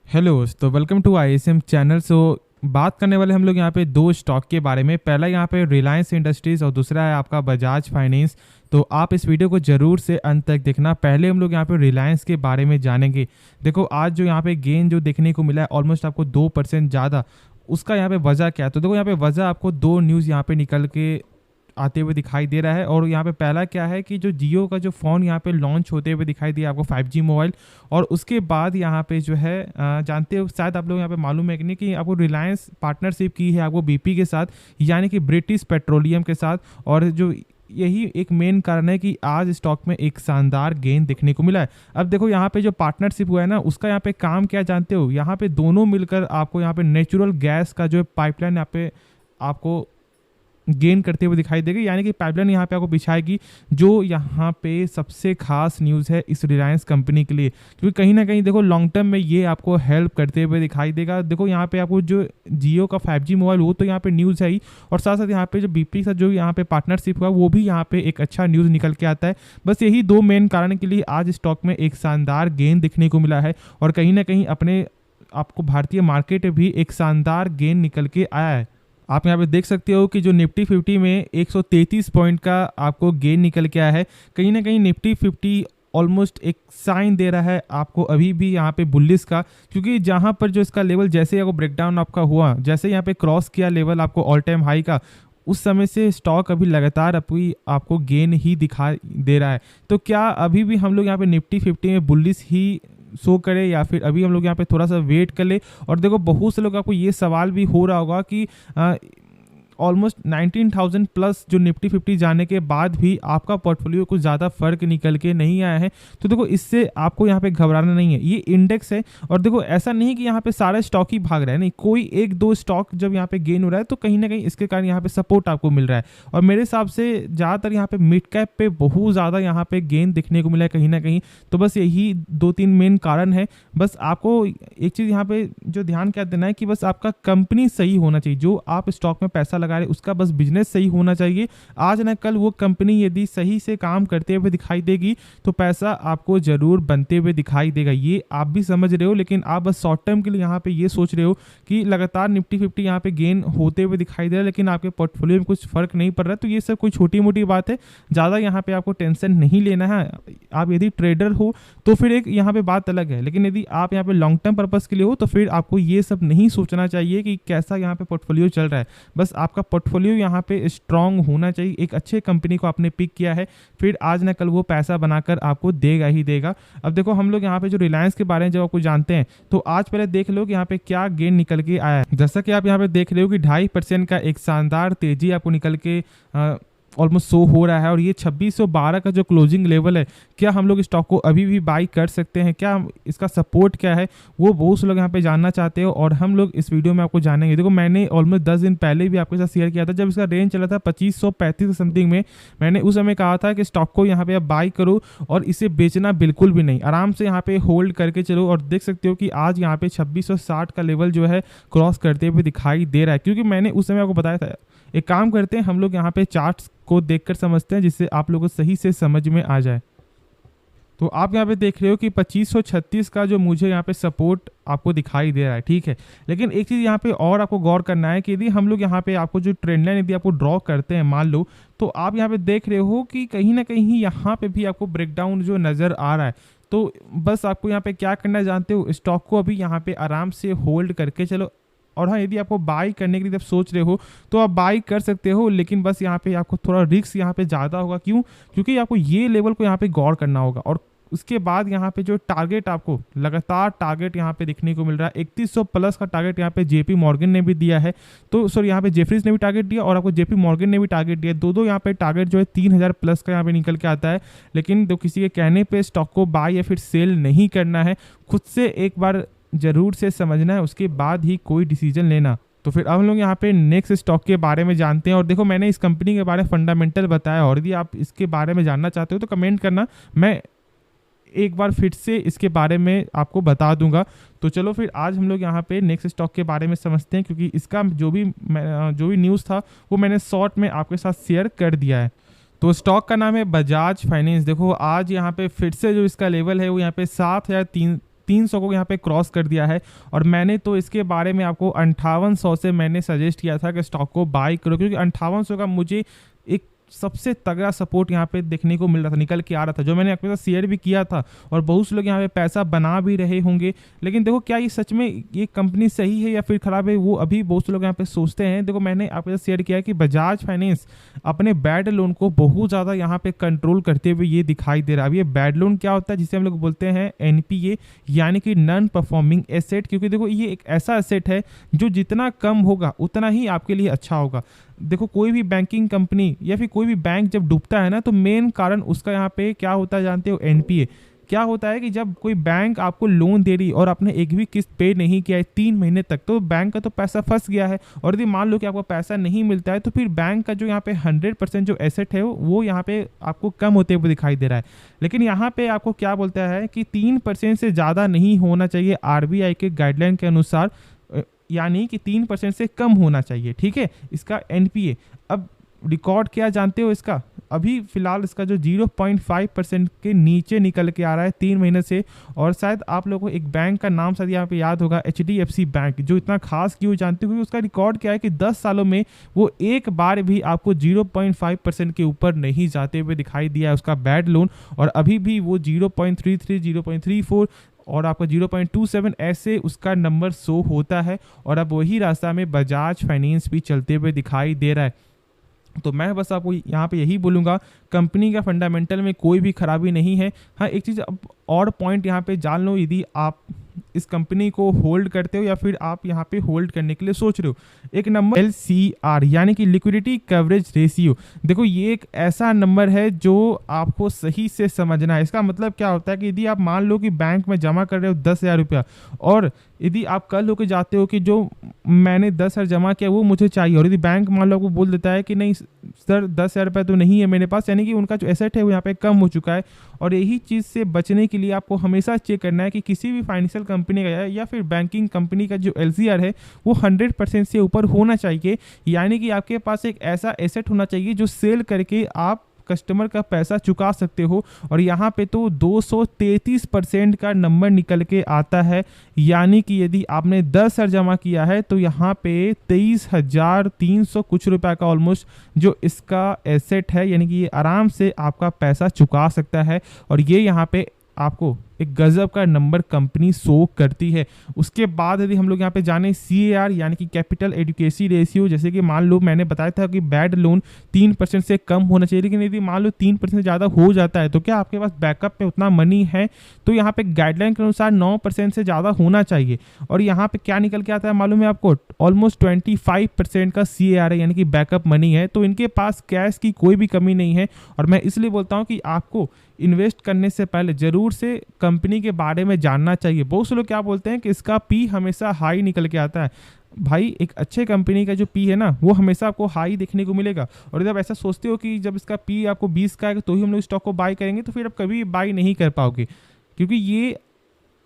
Hello तो welcome to ISM channel. बात करने वाले हम लोग यहाँ पे दो स्टॉक के बारे में। पहला यहाँ पे रिलायंस इंडस्ट्रीज़ और दूसरा है आपका बजाज फाइनेंस। तो आप इस वीडियो को जरूर से अंत तक देखना। पहले हम लोग यहाँ पे रिलायंस के बारे में जानेंगे। देखो आज जो यहाँ पे गेन जो देखने को मिला है ऑलमोस्ट आपको 2% ज़्यादा, उसका यहाँ पे वजह क्या है? तो देखो यहाँ पे वजह आपको दो न्यूज़ यहाँ पे निकल के आते हुए दिखाई दे रहा है। और यहाँ पे पहला क्या है कि जो जियो का जो फ़ोन यहाँ पे लॉन्च होते हुए दिखाई दिया आपको 5G मोबाइल। और उसके बाद यहाँ पे जो है जानते हो शायद आप लोग यहाँ पे मालूम है कि नहीं कि आपको रिलायंस पार्टनरशिप की है आपको बीपी के साथ, यानी कि ब्रिटिश पेट्रोलियम के साथ। और जो यही एक मेन कारण है कि आज स्टॉक में एक शानदार गेन देखने को मिला है। अब देखो यहाँ पे जो पार्टनरशिप हुआ है ना, उसका यहाँ पे काम क्या जानते हो? यहाँ पे दोनों मिलकर आपको यहाँ पे नेचुरल गैस का जो पाइपलाइन यहाँ पे आपको गेन करते हुए दिखाई देगी, यानी कि पाइपलाइन यहाँ पे आपको बिछाएगी। जो यहाँ पे सबसे खास न्यूज़ है इस रिलायंस कंपनी के लिए, क्योंकि कहीं ना कहीं देखो लॉन्ग टर्म में ये आपको हेल्प करते हुए दिखाई देगा। देखो यहाँ पे आपको जो जियो का 5G मोबाइल वो तो यहाँ पे न्यूज़ है ही, और साथ साथ यहाँ पे जो बीपी का जो यहाँ पे पार्टनरशिप हुआ वो भी यहाँ पे एक अच्छा न्यूज़ निकल के आता है। बस यही दो मेन कारण के लिए आज स्टॉक में एक शानदार गेन देखने को मिला है। और कहीं ना कहीं अपने आपको भारतीय मार्केट में भी एक शानदार गेन निकल के आया है। आप यहाँ पे देख सकते हो कि जो निफ्टी 50 में 133 पॉइंट का आपको गेन निकल के आया है। कहीं ना कहीं निफ्टी 50 ऑलमोस्ट एक साइन दे रहा है आपको अभी भी यहाँ पे बुलिश का, क्योंकि जहाँ पर जो इसका लेवल जैसे आपको ब्रेकडाउन आपका हुआ, जैसे यहाँ पे क्रॉस किया लेवल आपको ऑल टाइम हाई का, उस समय से स्टॉक अभी लगातार अभी आपको गेन ही दिखाई दे रहा है। तो क्या अभी भी हम लोग यहाँ पे निफ्टी 50 में बुलिश ही शो करे, या फिर अभी हम लोग यहाँ पे थोड़ा सा वेट कर ले? और देखो बहुत से लोग आपको ये सवाल भी हो रहा होगा कि ऑलमोस्ट 19,000 प्लस जो निफ्टी 50 जाने के बाद भी आपका पोर्टफोलियो कुछ ज़्यादा फर्क निकल के नहीं आया है। तो देखो इससे आपको यहाँ पे घबराना नहीं है, ये इंडेक्स है। और देखो ऐसा नहीं कि यहाँ पे सारे स्टॉक ही भाग रहे हैं, नहीं, कोई एक दो स्टॉक जब यहाँ पे गेन हो रहा है तो कहीं ना कहीं इसके कारण यहाँ पे सपोर्ट आपको मिल रहा है। और मेरे हिसाब से ज़्यादातर यहाँ पे मिड कैप पे बहुत ज़्यादा यहाँ पे गेन देखने को मिला है कहीं ना कहीं। तो बस यही दो तीन मेन कारण है। बस आपको एक चीज़ यहाँ पे जो ध्यान क्या देना है कि बस आपका कंपनी सही होना चाहिए, जो आप स्टॉक में पैसा लगा रहे उसका बस बिजनेस सही होना चाहिए। आज ना कल वो कंपनी यदि सही से काम करते हुए दिखाई देगी तो पैसा आपको जरूर बनते हुए दिखाई देगा। ये आप भी समझ रहे हो, लेकिन आप बस शॉर्ट टर्म के लिए यहाँ पे ये सोच रहे हो कि लगातार निफ्टी 50 यहाँ पे गेन होते हुए दिखाई दे रहा है, लेकिन आपके पोर्टफोलियो में कुछ फर्क नहीं पड़ रहा है। तो ये सब कोई छोटी मोटी बात है, ज़्यादा यहाँ पे आपको टेंशन नहीं लेना है। आप यदि ट्रेडर हो तो फिर एक यहाँ पे बात अलग है, लेकिन यदि आप यहाँ पे लॉन्ग टर्म पर्पज के लिए हो तो फिर आपको ये सब नहीं सोचना चाहिए कि कैसा यहाँ पे पोर्टफोलियो चल रहा है। बस आपका पोर्टफोलियो यहाँ पे स्ट्रांग होना चाहिए। एक अच्छे कंपनी को आपने पिक किया है, फिर आज ना कल वो पैसा बनाकर आपको देगा ही देगा। अब देखो हम लोग यहाँ पे जो रिलायंस के बारे में जब आपको जानते हैं तो आज पहले देख लो कि यहाँ पे क्या गेन निकल के आया है। जैसा कि आप यहाँ पे देख रहे हो कि 2.5% का एक शानदार तेजी आपको निकल के ऑलमोस्ट शो हो रहा है। और ये 2612 का जो क्लोजिंग लेवल है, क्या हम लोग स्टॉक को अभी भी बाई कर सकते हैं? क्या इसका सपोर्ट क्या है, वो बहुत से लोग यहाँ पे जानना चाहते हो और हम लोग इस वीडियो में आपको जानेंगे। देखो मैंने ऑलमोस्ट 10 दिन पहले भी आपके साथ शेयर किया था, जब इसका रेंज चला था 2535 समथिंग में। मैंने उस समय कहा था कि स्टॉक को यहाँ पे आप बाई करो और इसे बेचना बिल्कुल भी नहीं, आराम से यहाँ पे होल्ड करके चलो। और देख सकते हो कि आज यहाँ पे 2660 का लेवल जो है क्रॉस करते हुए दिखाई दे रहा है, क्योंकि मैंने उस समय आपको बताया था। एक काम करते हैं, हम लोग यहाँ पे चार्ट्स को देखकर समझते हैं जिससे आप लोगों को सही से समझ में आ जाए। तो आप यहाँ पे देख रहे हो कि 2536 का जो मुझे यहाँ पे सपोर्ट आपको दिखाई दे रहा है, ठीक है। लेकिन एक चीज़ यहाँ पे और आपको गौर करना है कि यदि हम लोग यहाँ पे आपको जो ट्रेंड लाइन यदि आपको ड्रॉ करते हैं मान लो, तो आप यहाँ पे देख रहे हो कि कहीं ना कहीं यहाँ पे भी आपको ब्रेकडाउन जो नज़र आ रहा है। तो बस आपको यहाँ पे क्या करना है जानते हो? स्टॉक को अभी यहाँ पे आराम से होल्ड करके चलो। और हाँ, यदि आपको बाई करने के लिए जब सोच रहे हो तो आप बाई कर सकते हो, लेकिन बस यहाँ पे आपको थोड़ा रिस्क यहाँ पे ज़्यादा होगा। क्यों? क्योंकि आपको ये लेवल को यहाँ पे गौर करना होगा। और उसके बाद यहाँ पे जो टारगेट आपको लगातार टारगेट यहाँ पे दिखने को मिल रहा है, 3100 प्लस का टारगेट यहाँ पे जेपी मॉर्गन ने भी दिया है। तो सॉरी, यहाँ पे जेफरीज ने भी टारगेट दिया और आपको जेपी मॉर्गन ने भी टारगेट दिया। दो यहाँ पे टारगेट जो है 3000 प्लस का यहाँ पे निकल के आता है। लेकिन तो किसी के कहने पर स्टॉक को बाय या फिर सेल नहीं करना है, खुद से एक बार जरूर से समझना है, उसके बाद ही कोई डिसीजन लेना। तो फिर अब हम लोग यहाँ पे नेक्स्ट स्टॉक के बारे में जानते हैं। और देखो मैंने इस कंपनी के बारे में फंडामेंटल बताया, और यदि आप इसके बारे में जानना चाहते हो तो कमेंट करना, मैं एक बार फिर से इसके बारे में आपको बता दूंगा। तो चलो फिर आज हम लोग यहाँ पे नेक्स्ट स्टॉक के बारे में समझते हैं, क्योंकि इसका जो भी न्यूज़ था वो मैंने शॉर्ट में आपके साथ शेयर कर दिया है। तो स्टॉक का नाम है बजाज फाइनेंस। देखो आज यहाँ पे फिर से जो इसका लेवल है वो यहाँ पे 300 को यहाँ पे क्रॉस कर दिया है। और मैंने तो इसके बारे में आपको 5800 से मैंने सजेस्ट किया था कि स्टॉक को बाय करो, क्योंकि 5800 का मुझे एक सबसे तगड़ा सपोर्ट यहाँ पे देखने को मिल रहा था, निकल के आ रहा था, जो मैंने आपके साथ शेयर भी किया था। और बहुत से लोग यहाँ पे पैसा बना भी रहे होंगे। लेकिन देखो क्या ये सच में ये कंपनी सही है या फिर खराब है, वो अभी बहुत से लोग यहाँ पे सोचते हैं। देखो मैंने आपके साथ शेयर किया है कि बजाज फाइनेंस अपने बैड लोन को बहुत ज़्यादा यहाँ पे कंट्रोल करते हुए ये दिखाई दे रहा है। अब ये बैड लोन क्या होता है, जिसे हम लोग बोलते हैं NPA, यानी कि नॉन परफॉर्मिंग एसेट। क्योंकि देखो ये एक ऐसा एसेट है जो जितना कम होगा उतना ही आपके लिए अच्छा होगा। देखो कोई भी बैंकिंग कंपनी या फिर कोई भी बैंक जब डूबता है ना, तो मेन कारण उसका यहाँ पे क्या होता है जानते हो, NPA। क्या होता है कि जब कोई बैंक आपको लोन दे रही और आपने एक भी किस्त पे नहीं किया है 3 महीने तक, तो बैंक का तो पैसा फंस गया है। और यदि मान लो कि आपको पैसा नहीं मिलता है, तो फिर बैंक का जो यहाँ पे 100% जो एसेट है वो यहाँ पे आपको कम होते हुए दिखाई दे रहा है। लेकिन यहाँ पे आपको क्या बोलता है कि 3% से ज़्यादा नहीं होना चाहिए RBI के गाइडलाइन के अनुसार, यानी कि 3% से कम होना चाहिए, ठीक है, इसका NPA। अब रिकॉर्ड क्या जानते हो इसका, अभी फिलहाल इसका जो 0.5% के नीचे निकल के आ रहा है 3 महीने से। और शायद आप लोगों को एक बैंक का नाम शायद यहाँ पे याद होगा, HDFC बैंक, जो इतना खास क्यों जानते हो, क्योंकि उसका रिकॉर्ड क्या है कि 10 सालों में वो एक बार भी आपको 0.5% के ऊपर नहीं जाते हुए दिखाई दिया है उसका बैड लोन। और अभी भी वो 0.33, 0.34 और आपका 0.27 ऐसे उसका नंबर शो होता है। और अब वही रास्ता में बजाज फाइनेंस भी चलते हुए दिखाई दे रहा है। तो मैं बस आपको यहाँ पे यही बोलूँगा, कंपनी का फंडामेंटल में कोई भी खराबी नहीं है। हाँ एक चीज़ अब और पॉइंट यहाँ पे जान लो, यदि आप इस कंपनी को होल्ड करते हो या फिर आप यहाँ पे होल्ड करने के लिए सोच रहे हो, एक नंबर LCR यानी कि लिक्विडिटी कवरेज रेशियो। देखो ये एक ऐसा नंबर है जो आपको सही से समझना है। इसका मतलब क्या होता है कि यदि आप मान लो कि बैंक में जमा कर रहे हो 10,000 रुपया, और यदि आप कल होकर जाते हो कि जो मैंने 10,000 जमा किया वो मुझे चाहिए, और यदि बैंक मान लो आपको बोल देता है कि नहीं सर 10,000 रुपये तो नहीं है मेरे पास, यानी कि उनका जो एसेट है वो यहाँ पे कम हो चुका है। और यही चीज़ से बचने के लिए आपको हमेशा चेक करना है कि किसी भी फाइनेंशियल कंपनी का या फिर बैंकिंग कंपनी का जो LCR है वो 100% से ऊपर होना चाहिए। यानी कि आपके पास एक ऐसा एसेट होना चाहिए जो सेल करके आप कस्टमर का पैसा चुका सकते हो। और यहाँ पे तो 233% का नंबर निकल के आता है। यानी कि यदि आपने 10,000 जमा किया है तो यहाँ पे 23,300 कुछ रुपए का ऑलमोस्ट जो इसका एसेट है, यानी कि ये आराम से आपका पैसा चुका सकता है। और ये यहाँ पे आपको एक गजब का नंबर कंपनी शो करती है। उसके बाद यदि हम लोग यहाँ पे जाने CAR यानी कि कैपिटल एडुकेसी रेशियो, जैसे कि मान लो मैंने बताया था कि बैड लोन 3% से कम होना चाहिए, लेकिन यदि मान लो 3% से ज़्यादा हो जाता है तो क्या आपके पास बैकअप में उतना मनी है, तो यहाँ पे गाइडलाइन के अनुसार 9% से ज़्यादा होना चाहिए। और यहाँ पे क्या निकल के आता है मालूम है आपको, ऑलमोस्ट 25% का CAR है, यानी कि बैकअप मनी है। तो इनके पास कैश की कोई भी कमी नहीं है। और मैं इसलिए बोलता हूँ कि आपको इन्वेस्ट करने से पहले ज़रूर से कंपनी के बारे में जानना चाहिए। बहुत से लोग क्या बोलते हैं कि इसका P हमेशा हाई निकल के आता है। भाई एक अच्छे कंपनी का जो P है ना वो हमेशा आपको हाई देखने को मिलेगा। और जब ऐसा सोचते हो कि जब इसका P आपको 20 का है तो ही हम लोग स्टॉक को बाय करेंगे, तो फिर आप कभी बाय नहीं कर पाओगे, क्योंकि ये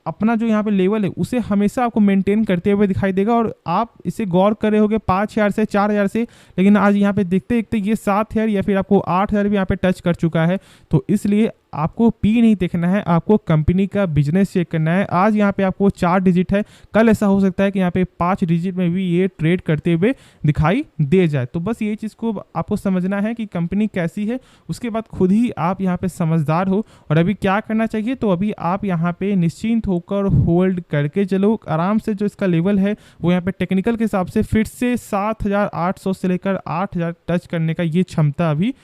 अपना जो यहाँ पे लेवल है उसे हमेशा आपको मेंटेन करते हुए दिखाई देगा। और आप इसे गौर कर रहे होगे 5,000 से 4,000 से, लेकिन आज यहाँ पे देखते देखते ये 7,000 या फिर आपको 8,000 भी यहाँ पे टच कर चुका है। तो इसलिए आपको P नहीं देखना है, आपको कंपनी का बिजनेस चेक करना है। आज यहाँ पे आपको 4 डिजिट है, कल ऐसा हो सकता है कि यहाँ पे 5 डिजिट में भी ये ट्रेड करते हुए दिखाई दे जाए। तो बस ये चीज़ को आपको समझना है कि कंपनी कैसी है, उसके बाद खुद ही आप यहाँ पे समझदार हो। और अभी क्या करना चाहिए, तो अभी आप यहाँ पे निश्चिंत होकर होल्ड करके चलो आराम से। जो इसका लेवल है वो यहाँ पे टेक्निकल के हिसाब से फिर से 7,800 से लेकर 8,000 टच करने का ये क्षमता अभी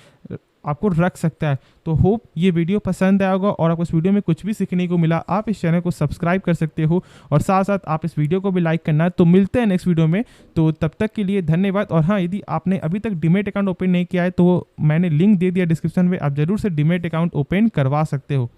आपको रख सकता है। तो होप ये वीडियो पसंद आया होगा और आपको इस वीडियो में कुछ भी सीखने को मिला। आप इस चैनल को सब्सक्राइब कर सकते हो और साथ साथ आप इस वीडियो को भी लाइक करना। तो मिलते हैं नेक्स्ट वीडियो में, तो तब तक के लिए धन्यवाद। और हाँ, यदि आपने अभी तक डीमैट अकाउंट ओपन नहीं किया है तो मैंने लिंक दे दिया डिस्क्रिप्शन में, आप जरूर से डीमैट अकाउंट ओपन करवा सकते हो।